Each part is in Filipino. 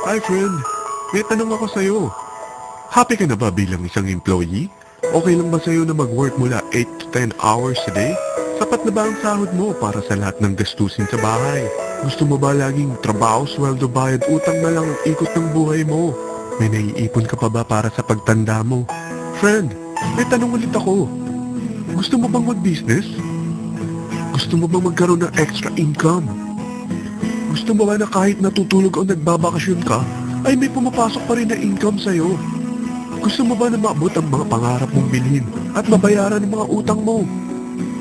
Hi friend, may tanong ako sa'yo. Happy ka na ba bilang isang employee? Okay lang ba sa'yo na mag-work mula 8 to 10 hours a day? Sapat na ba ang sahod mo para sa lahat ng gastusin sa bahay? Gusto mo ba laging trabaho, sweldo, bayad, utang na lang ang ikot ng buhay mo? May naiipon ka pa ba para sa pagtanda mo? Friend, may tanong ulit ako. Gusto mo bang mag-business? Gusto mo bang magkaroon ng extra income? Gusto mo ba na kahit natutulog o nagbabakasyon ka, ay may pumapasok pa rin na income sa'yo? Gusto mo ba na maabot ang mga pangarap mong bilhin at mabayaran ang mga utang mo?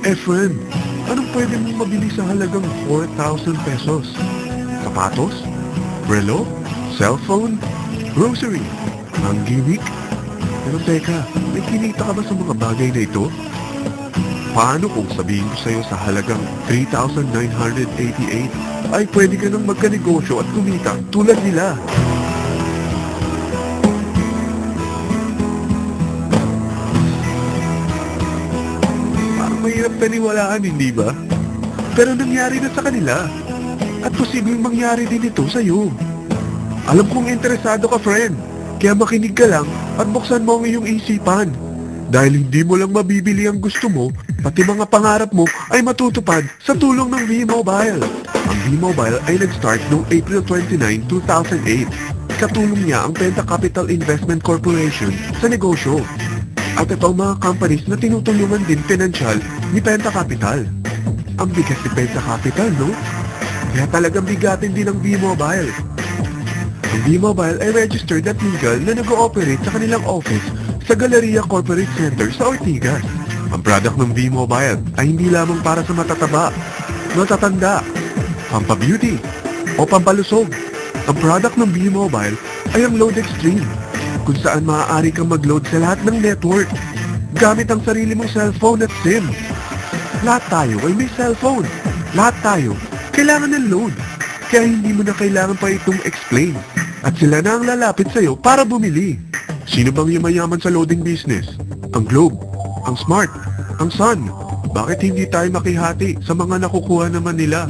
Eh friend, anong pwede mong mabili sa halagang 4,000 pesos? Sapatos? Relo? Cellphone? Grocery? Ang gimmick? Pero teka, may kinita ka ba sa mga bagay na ito? Paano kung sabihin ko sa'yo sa halagang 3,988 ay pwede ka nang magkanegosyo at kumita tulad nila? Parang mahirap paniwalaan, hindi ba? Pero nangyari na sa kanila. At posibleng mangyari din ito sa'yo. Alam kong interesado ka, friend. Kaya makinig ka lang at buksan mo ang iyong isipan. Dahil hindi mo lang mabibili ang gusto mo, pati mga pangarap mo ay matutupad sa tulong ng V-Mobile. Ang V-Mobile ay nag-start noong April 29, 2008. Katulong niya ang Penta Capital Investment Corporation sa negosyo. At ito ang mga companies na tinutulungan din pinansyal ni Penta Capital. Ang bigas ni Penta Capital, no? Kaya talagang bigatin din ang V-Mobile. Ang V-Mobile ay registered at legal na nag-ooperate sa kanilang office sa Galleria Corporate Center sa Ortigas. Ang product ng V-Mobile ay hindi lamang para sa matataba, matatanda, pampabeauty, o pampalusog. Ang product ng V-Mobile ay ang Load Extreme, kung saan maaari kang mag-load sa lahat ng network gamit ang sarili mong cellphone at SIM. Lahat tayo ay may cellphone. Lahat tayo kailangan ng load. Kaya hindi mo na kailangan pa itong explain. At sila na ang lalapit sa'yo para bumili. Sino bang yumayaman sa loading business? Ang Globe, ang Smart, ang Sun. Bakit hindi tayo makihati sa mga nakukuha naman nila?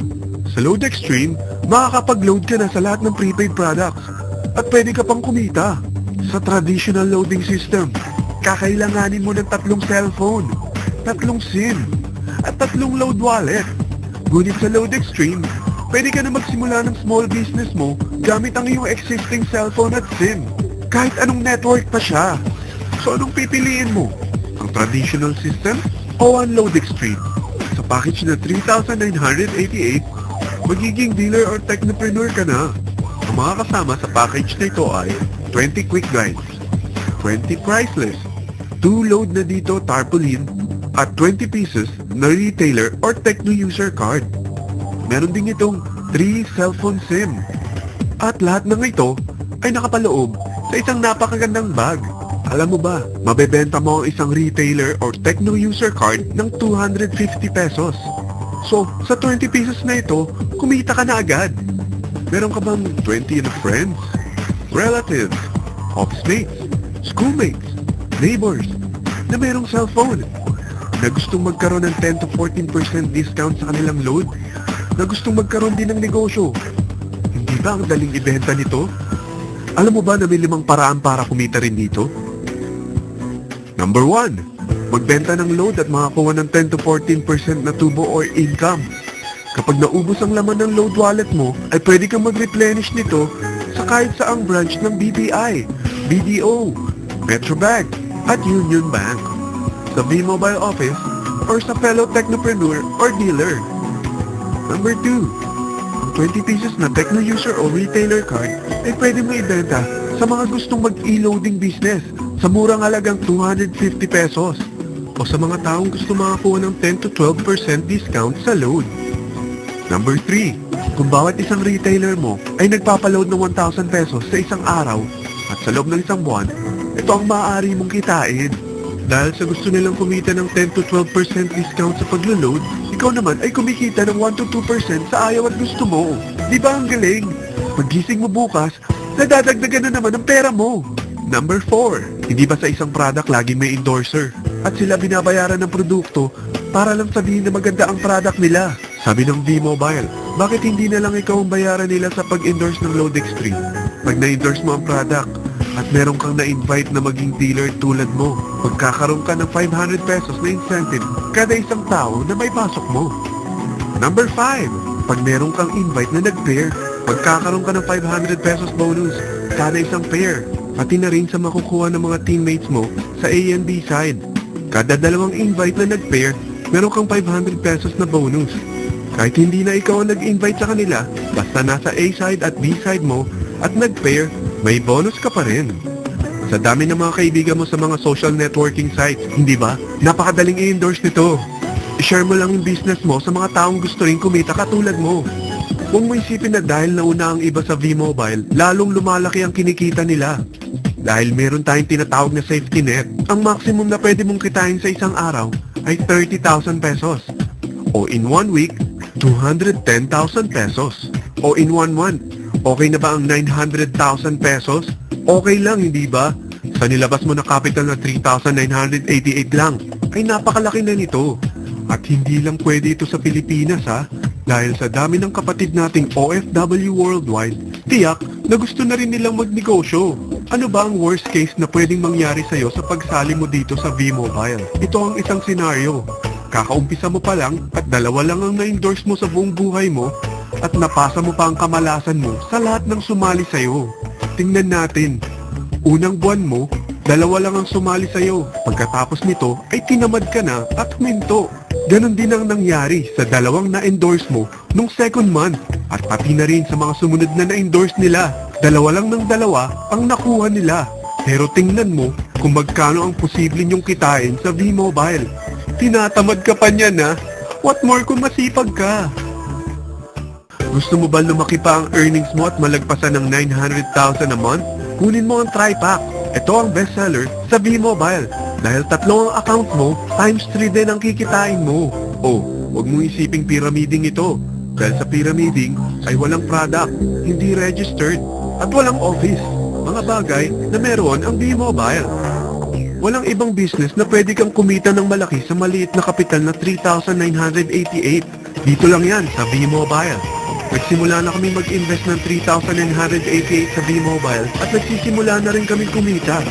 Sa Load Extreme, makakapag-load ka na sa lahat ng prepaid products. At pwede ka pang kumita. Sa traditional loading system, kakailanganin mo ng 3 cellphone, 3 SIM, at 3 load wallet. Ngunit sa Load Extreme, pwede ka na magsimula ng small business mo gamit ang iyong existing cellphone at SIM. Kahit anong network pa siya. So anong pipiliin mo? Ang traditional system o ang Load Extreme? Sa package na 3,988, magiging dealer or technopreneur ka na. Ang mga kasama sa package na ito ay 20 quick guides, 20 priceless, 2 load na dito tarpaulin, at 20 pieces na retailer or techno user card. Meron din itong 3 cellphone SIM. At lahat ng ito ay nakapaloob sa isang napakagandang bag. Alam mo ba, mabebenta mo ang isang retailer or techno user card ng 250 pesos. So, sa 20 pesos na ito, kumita ka na agad. Meron ka bang 20 na friends, relatives, office mates, schoolmates, neighbors, na mayroong cellphone, na gustong magkaroon ng 10 to 14% discount sa kanilang load, na gustong magkaroon din ng negosyo? Hindi ba ang daling ibenta nito? Alam mo ba na may 5 paraan para kumita rin dito? Number 1, magbenta ng load at makakuha ng 10 to 14% na tubo or income. Kapag naubos ang laman ng load wallet mo, ay pwede kang mag-replenish nito sa kahit saang branch ng BPI, BDO, Metrobank, at Union Bank, sa V-Mobile office, or sa fellow technopreneur or dealer. Number 2, 20 pesos na techno user o retailer card ay pwede mo ibenta sa mga gustong mag-e-loading business sa murang halagang 250 pesos o sa mga taong gusto makakuha ng 10 to 12% discount sa load. Number 3, kung bawat isang retailer mo ay nagpapaload ng 1,000 pesos sa isang araw at sa loob ng isang buwan, ito ang maaari mong kitain. Dahil sa gusto nilang kumita ng 10 to 12% discount sa paglo-load, ikaw naman ay kumikita ng 1 to 2% sa ayaw at gusto mo. Di ba ang galing? Paggising mo bukas, nadadagdagan na naman ang pera mo. Number 4, hindi ba sa isang product lagi may endorser? At sila binabayaran ng produkto para lang sabihin na maganda ang product nila. Sabi ng V-Mobile, bakit hindi na lang ikaw ang bayaran nila sa pag-endorse ng Load Extreme? Pag na-endorse mo ang product at meron kang na-invite na maging dealer tulad mo, magkakaroon ka ng 500 pesos na incentive kada isang tao na may pasok mo. Number 5, pag meron kang invite na nag-pair, magkakaroon ka ng 500 pesos bonus kada isang pair, pati na rin sa makukuha ng mga teammates mo sa A and B side. Kada dalawang invite na nag-pair, meron kang 500 pesos na bonus. Kahit hindi na ikaw ang nag-invite sa kanila, basta nasa A side at B side mo at nag-pair, may bonus ka pa rin. Sa dami ng mga kaibigan mo sa mga social networking sites, hindi ba? Napakadaling i-endorse nito. I-share mo lang yung business mo sa mga taong gusto rin kumita katulad mo. Huwag mo isipin na dahil nauna ang iba sa V-Mobile, lalong lumalaki ang kinikita nila. Dahil meron tayong tinatawag na safety net, ang maximum na pwede mong kitain sa isang araw ay 30,000 pesos. O in 1 week, 210,000 pesos. O in 1 month, okay na ba ang 900,000 pesos? Okay lang, hindi ba? Sa nilabas mo na capital na 3,988 lang, ay napakalaki na nito. At hindi lang pwede ito sa Pilipinas ha, dahil sa dami ng kapatid nating OFW worldwide, tiyak na gusto na rin nilang magnegosyo. Ano ba ang worst case na pwedeng mangyari sa'yo sa pagsali mo dito sa V-Mobile? Ito ang isang senaryo. Kakaumpisa mo pa lang at dalawa lang ang na-endorse mo sa buong buhay mo at napasa mo pa ang kamalasan mo sa lahat ng sumali sa'yo. Tingnan natin. Unang buwan mo, dalawa lang ang sumali sa'yo. Pagkatapos nito ay tinamad ka na at huminto. Ganon din ang nangyari sa dalawang na-endorse mo nung second month at pati na rin sa mga sumunod na na-endorse nila. Dalawa lang ng dalawa ang nakuha nila. Pero tingnan mo kung magkano ang posible nyong kitain sa V-Mobile. Tinatamad ka pa niyan ha? What more kung masipag ka? Gusto mo ba lumaki pa ang earnings mo at malagpasan ng 900,000 a month? Kunin mo ang TriPack. Ito ang bestseller sa V-Mobile. Dahil 3 ang account mo, times 3 din ang kikitain mo. Oh, huwag mong isiping pyramiding ito. Dahil sa pyramiding ay walang product, hindi registered, at walang office. Mga bagay na meron ang V-Mobile. Walang ibang business na pwede kang kumita ng malaki sa maliit na kapital na 3,988. Dito lang yan sa V-Mobile. Nagsimula na kami mag-invest ng 3,988 sa V-Mobile at nagsisimula na rin kami kumita.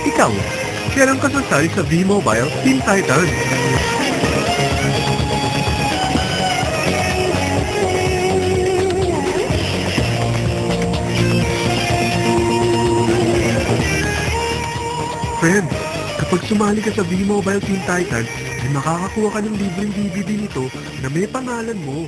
Ikaw, kailan ka sasali sa V-Mobile Teen Titan? Friend, kapag sumali ka sa V-Mobile Teen Titan, ay makakakuha ka ng libreng DVD nito na may pangalan mo.